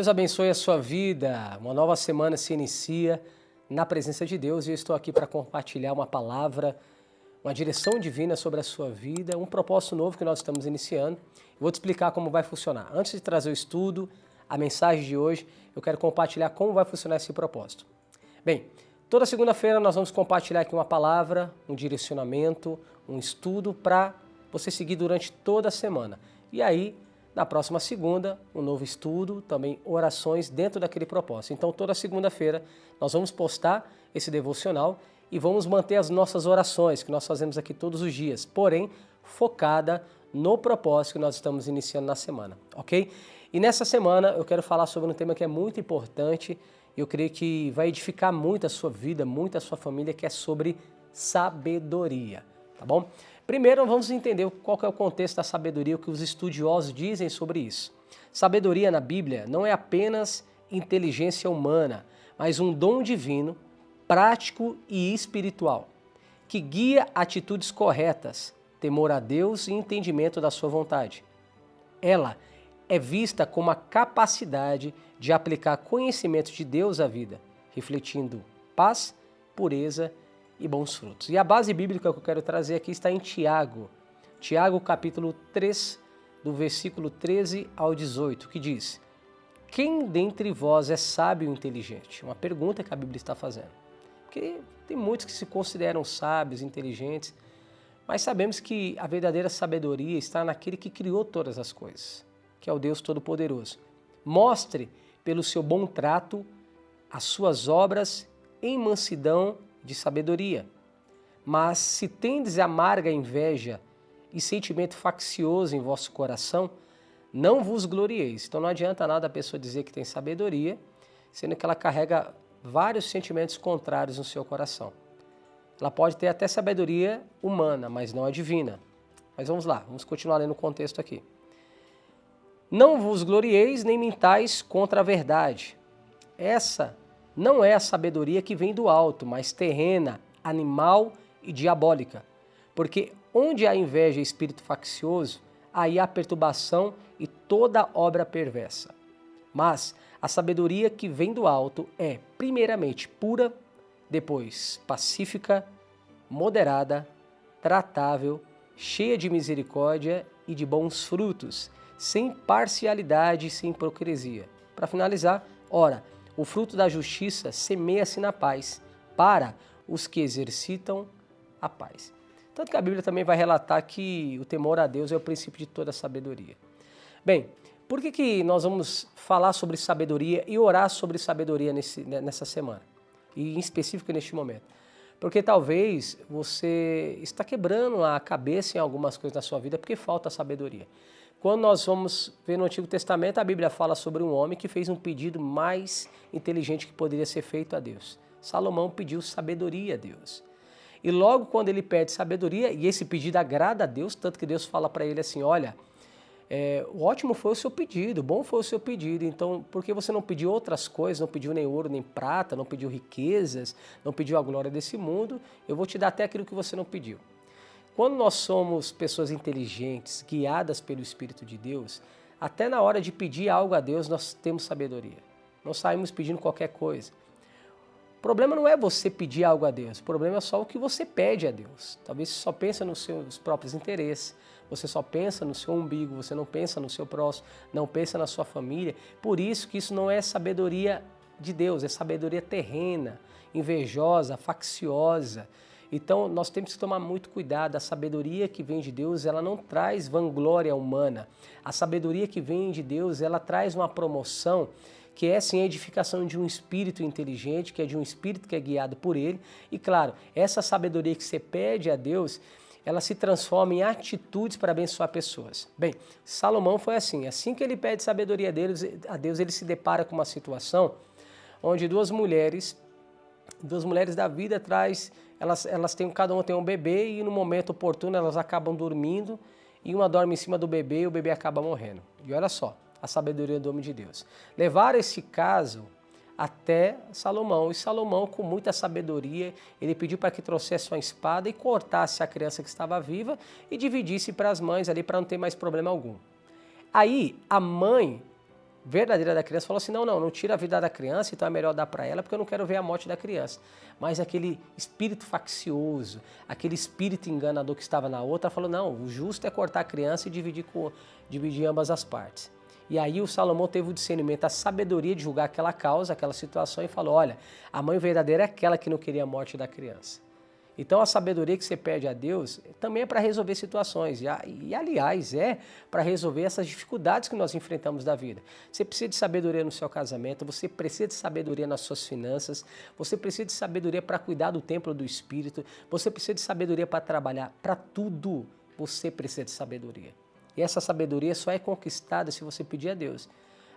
Deus abençoe a sua vida. Uma nova semana se inicia na presença de Deus e eu estou aqui para compartilhar uma palavra, uma direção divina sobre a sua vida, um propósito novo que nós estamos iniciando. Vou te explicar como vai funcionar. Antes de trazer o estudo, a mensagem de hoje, eu quero compartilhar como vai funcionar esse propósito. Bem, toda segunda-feira nós vamos compartilhar aqui uma palavra, um direcionamento, um estudo para você seguir durante toda a semana. E aí, na próxima segunda, um novo estudo, também orações dentro daquele propósito. Então, toda segunda-feira nós vamos postar esse devocional e vamos manter as nossas orações, que nós fazemos aqui todos os dias, porém, focada no propósito que nós estamos iniciando na semana, ok? E nessa semana eu quero falar sobre um tema que é muito importante, eu creio que vai edificar muito a sua vida, muito a sua família, que é sobre sabedoria, tá bom? Primeiro, vamos entender qual que é o contexto da sabedoria, o que os estudiosos dizem sobre isso. Sabedoria na Bíblia não é apenas inteligência humana, mas um dom divino, prático e espiritual, que guia atitudes corretas, temor a Deus e entendimento da sua vontade. Ela é vista como a capacidade de aplicar conhecimento de Deus à vida, refletindo paz, pureza e bons frutos. E a base bíblica que eu quero trazer aqui está em Tiago. Tiago capítulo 3, do versículo 13 ao 18, que diz: quem dentre vós é sábio e inteligente? Uma pergunta que a Bíblia está fazendo. Porque tem muitos que se consideram sábios, inteligentes, mas sabemos que a verdadeira sabedoria está naquele que criou todas as coisas, que é o Deus Todo-Poderoso. Mostre pelo seu bom trato as suas obras em mansidão de sabedoria. Mas se tendes amarga inveja e sentimento faccioso em vosso coração, não vos glorieis. Então não adianta nada a pessoa dizer que tem sabedoria, sendo que ela carrega vários sentimentos contrários no seu coração. Ela pode ter até sabedoria humana, mas não é divina. Mas vamos lá, vamos continuar lendo o contexto aqui. Não vos glorieis nem mintais contra a verdade. Essa não é a sabedoria que vem do alto, mas terrena, animal e diabólica. Porque onde há inveja e espírito faccioso, aí há perturbação e toda obra perversa. Mas a sabedoria que vem do alto é, primeiramente, pura, depois pacífica, moderada, tratável, cheia de misericórdia e de bons frutos, sem parcialidade e sem hipocrisia. Para finalizar, ora, o fruto da justiça semeia-se na paz, para os que exercitam a paz. Tanto que a Bíblia também vai relatar que o temor a Deus é o princípio de toda a sabedoria. Bem, por que nós vamos falar sobre sabedoria e orar sobre sabedoria nessa semana? E em específico neste momento? Porque talvez você está quebrando a cabeça em algumas coisas na sua vida porque falta sabedoria. Quando nós vamos ver no Antigo Testamento, a Bíblia fala sobre um homem que fez um pedido mais inteligente que poderia ser feito a Deus. Salomão pediu sabedoria a Deus. E logo quando ele pede sabedoria, e esse pedido agrada a Deus, tanto que Deus fala para ele assim, olha, ótimo foi o seu pedido, bom foi o seu pedido, então por que você não pediu outras coisas, não pediu nem ouro nem prata, não pediu riquezas, não pediu a glória desse mundo, eu vou te dar até aquilo que você não pediu. Quando nós somos pessoas inteligentes, guiadas pelo Espírito de Deus, até na hora de pedir algo a Deus, nós temos sabedoria. Não saímos pedindo qualquer coisa. O problema não é você pedir algo a Deus, o problema é só o que você pede a Deus. Talvez você só pensa nos seus próprios interesses, você só pensa no seu umbigo, você não pensa no seu próximo, não pensa na sua família. Por isso que isso não é sabedoria de Deus, é sabedoria terrena, invejosa, facciosa. Então, nós temos que tomar muito cuidado. A sabedoria que vem de Deus, ela não traz vanglória humana. A sabedoria que vem de Deus, ela traz uma promoção que é, sim, a edificação de um espírito inteligente, que é de um espírito que é guiado por ele. E, claro, essa sabedoria que você pede a Deus, ela se transforma em atitudes para abençoar pessoas. Bem, Salomão foi assim que ele pede sabedoria a Deus, ele se depara com uma situação onde duas mulheres da vida elas têm, cada uma tem um bebê e no momento oportuno elas acabam dormindo e uma dorme em cima do bebê e o bebê acaba morrendo. E olha só, a sabedoria do homem de Deus. Levaram esse caso até Salomão, e Salomão, com muita sabedoria, ele pediu para que trouxesse uma espada e cortasse a criança que estava viva e dividisse para as mães ali para não ter mais problema algum. Aí a mãe verdadeira da criança falou assim, não tira a vida da criança, então é melhor dar para ela, porque eu não quero ver a morte da criança. Mas aquele espírito faccioso, aquele espírito enganador que estava na outra, falou, não, o justo é cortar a criança e dividir ambas as partes. E aí o Salomão teve o discernimento, a sabedoria de julgar aquela causa, aquela situação, e falou, olha, a mãe verdadeira é aquela que não queria a morte da criança. Então a sabedoria que você pede a Deus também é para resolver situações e aliás, é para resolver essas dificuldades que nós enfrentamos da vida. Você precisa de sabedoria no seu casamento, você precisa de sabedoria nas suas finanças, você precisa de sabedoria para cuidar do templo do Espírito, você precisa de sabedoria para trabalhar, para tudo você precisa de sabedoria. E essa sabedoria só é conquistada se você pedir a Deus.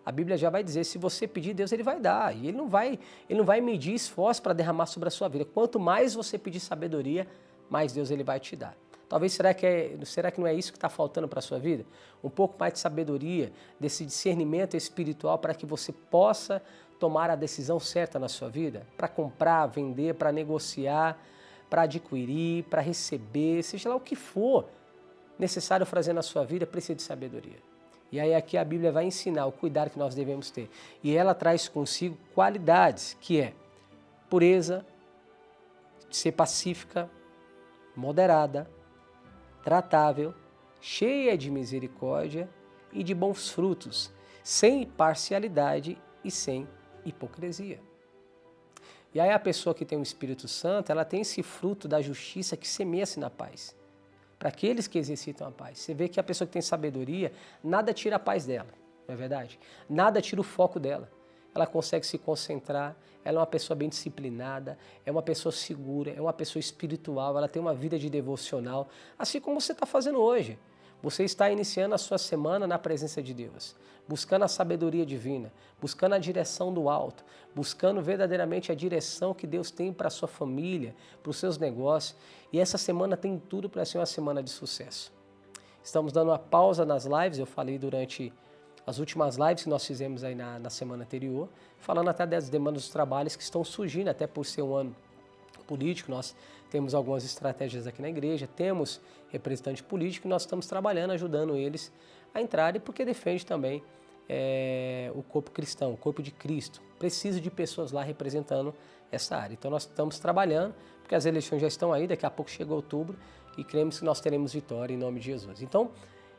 A Bíblia já vai dizer, se você pedir, Deus ele vai dar. E ele não vai medir esforço para derramar sobre a sua vida. Quanto mais você pedir sabedoria, mais Deus ele vai te dar. Talvez, será que não é isso que está faltando para a sua vida? Um pouco mais de sabedoria, desse discernimento espiritual para que você possa tomar a decisão certa na sua vida? Para comprar, vender, para negociar, para adquirir, para receber, seja lá o que for necessário fazer na sua vida, precisa de sabedoria. E aí aqui a Bíblia vai ensinar o cuidado que nós devemos ter. E ela traz consigo qualidades, que é pureza, ser pacífica, moderada, tratável, cheia de misericórdia e de bons frutos, sem parcialidade e sem hipocrisia. E aí a pessoa que tem o Espírito Santo, ela tem esse fruto da justiça que semeia-se na paz. Para aqueles que exercitam a paz. Você vê que a pessoa que tem sabedoria, nada tira a paz dela, não é verdade? Nada tira o foco dela. Ela consegue se concentrar, ela é uma pessoa bem disciplinada, é uma pessoa segura, é uma pessoa espiritual, ela tem uma vida de devocional, assim como você está fazendo hoje. Você está iniciando a sua semana na presença de Deus, buscando a sabedoria divina, buscando a direção do alto, buscando verdadeiramente a direção que Deus tem para a sua família, para os seus negócios. E essa semana tem tudo para ser uma semana de sucesso. Estamos dando uma pausa nas lives, eu falei durante as últimas lives que nós fizemos aí na semana anterior, falando até das demandas dos trabalhos que estão surgindo, até por ser um ano político. Nós temos algumas estratégias aqui na igreja, temos representante político e nós estamos trabalhando, ajudando eles a entrarem, porque defende também o corpo cristão, o corpo de Cristo. Preciso de pessoas lá representando essa área. Então nós estamos trabalhando, porque as eleições já estão aí, daqui a pouco chega outubro e cremos que nós teremos vitória em nome de Jesus. Então,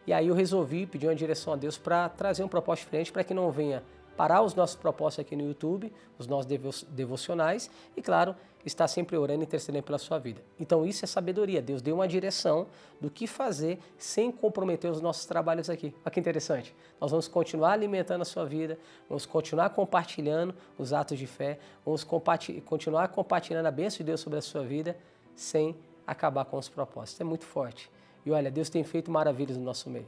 e aí eu resolvi pedir uma direção a Deus para trazer um propósito diferente, para que não venha parar os nossos propósitos aqui no YouTube, os nossos devocionais e, claro, estar sempre orando e intercedendo pela sua vida. Então isso é sabedoria. Deus deu uma direção do que fazer sem comprometer os nossos trabalhos aqui. Olha que interessante. Nós vamos continuar alimentando a sua vida, vamos continuar compartilhando os atos de fé, vamos continuar compartilhando a bênção de Deus sobre a sua vida sem acabar com os propósitos. É muito forte. E olha, Deus tem feito maravilhas no nosso meio.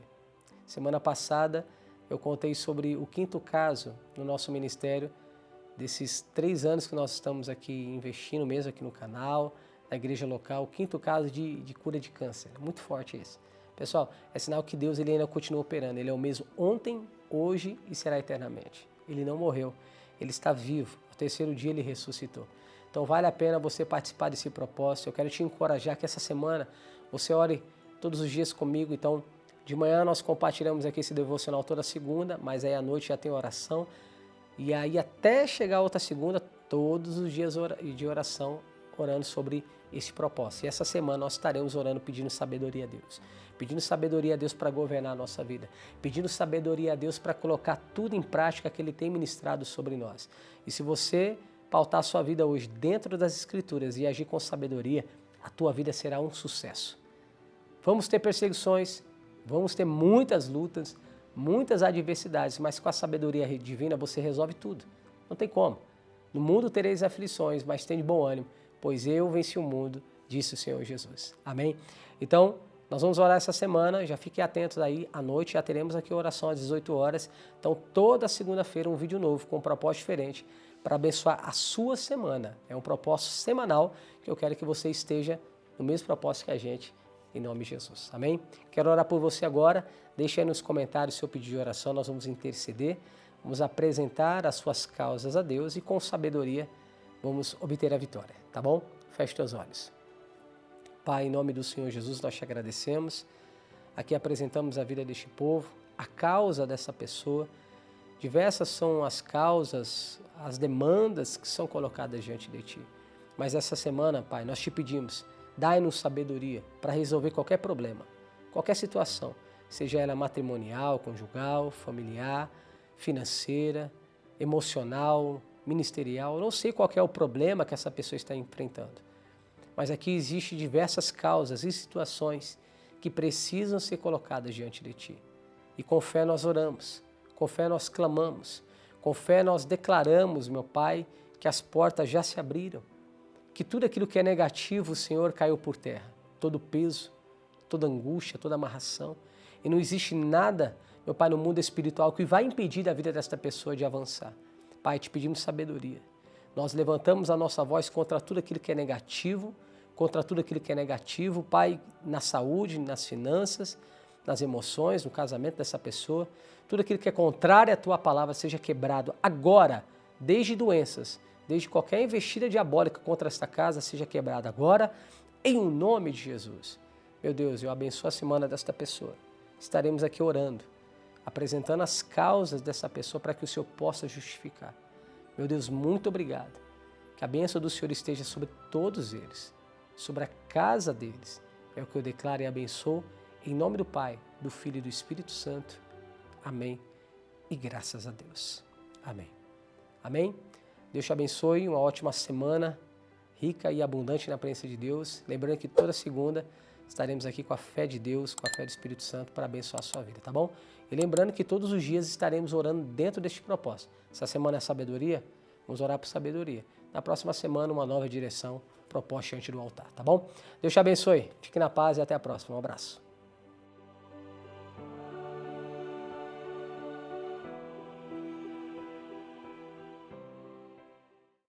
Semana passada eu contei sobre o 5º caso no nosso ministério, desses 3 anos que nós estamos aqui investindo mesmo aqui no canal, na igreja local, o 5º caso de cura de câncer. Muito forte esse. Pessoal, é sinal que Deus ele ainda continua operando. Ele é o mesmo ontem, hoje e será eternamente. Ele não morreu, ele está vivo. No 3º dia ele ressuscitou. Então vale a pena você participar desse propósito. Eu quero te encorajar que essa semana você ore todos os dias comigo. Então, de manhã nós compartilhamos aqui esse devocional toda segunda, mas aí à noite já tem oração. E aí até chegar a outra segunda, todos os dias de oração, orando sobre esse propósito. E essa semana nós estaremos orando, pedindo sabedoria a Deus. Pedindo sabedoria a Deus para governar a nossa vida. Pedindo sabedoria a Deus para colocar tudo em prática que Ele tem ministrado sobre nós. E se você pautar a sua vida hoje dentro das Escrituras e agir com sabedoria, a tua vida será um sucesso. Vamos ter perseguições, vamos ter muitas lutas, muitas adversidades, mas com a sabedoria divina você resolve tudo. Não tem como. No mundo tereis aflições, mas tem de bom ânimo, pois eu venci o mundo, disse o Senhor Jesus. Amém? Então, nós vamos orar essa semana, já fiquem atentos aí, à noite já teremos aqui oração às 18 horas. Então, toda segunda-feira um vídeo novo com um propósito diferente para abençoar a sua semana. É um propósito semanal que eu quero que você esteja no mesmo propósito que a gente, em nome de Jesus. Amém? Quero orar por você agora. Deixe aí nos comentários seu pedido de oração. Nós vamos interceder. Vamos apresentar as suas causas a Deus e com sabedoria vamos obter a vitória. Tá bom? Feche teus olhos. Pai, em nome do Senhor Jesus, nós te agradecemos. Aqui apresentamos a vida deste povo, a causa dessa pessoa Diversas são as causas, as demandas que são colocadas diante de Ti. Mas essa semana, Pai, nós te pedimos, dai-nos sabedoria para resolver qualquer problema, qualquer situação, seja ela matrimonial, conjugal, familiar, financeira, emocional, ministerial. Eu não sei qual é o problema que essa pessoa está enfrentando, mas aqui existem diversas causas e situações que precisam ser colocadas diante de Ti. E com fé nós oramos, com fé nós clamamos, com fé nós declaramos, meu Pai, que as portas já se abriram, que tudo aquilo que é negativo, o Senhor, caiu por terra. Todo peso, toda angústia, toda amarração. E não existe nada, meu Pai, no mundo espiritual que vai impedir a vida desta pessoa de avançar. Pai, te pedimos sabedoria. Nós levantamos a nossa voz contra tudo aquilo que é negativo, Pai, na saúde, nas finanças, nas emoções, no casamento dessa pessoa. Tudo aquilo que é contrário à Tua palavra seja quebrado agora, desde doenças, desde qualquer investida diabólica contra esta casa seja quebrada agora, em nome de Jesus. Meu Deus, eu abençoo a semana desta pessoa. Estaremos aqui orando, apresentando as causas dessa pessoa para que o Senhor possa justificar. Meu Deus, muito obrigado. Que a bênção do Senhor esteja sobre todos eles, sobre a casa deles. É o que eu declaro e abençoo, em nome do Pai, do Filho e do Espírito Santo. Amém. E graças a Deus. Amém. Amém. Deus te abençoe, uma ótima semana, rica e abundante na presença de Deus. Lembrando que toda segunda estaremos aqui com a fé de Deus, com a fé do Espírito Santo para abençoar a sua vida, tá bom? E lembrando que todos os dias estaremos orando dentro deste propósito. Essa semana é sabedoria, vamos orar por sabedoria. Na próxima semana, uma nova direção proposta diante do altar, tá bom? Deus te abençoe, fique na paz e até a próxima. Um abraço.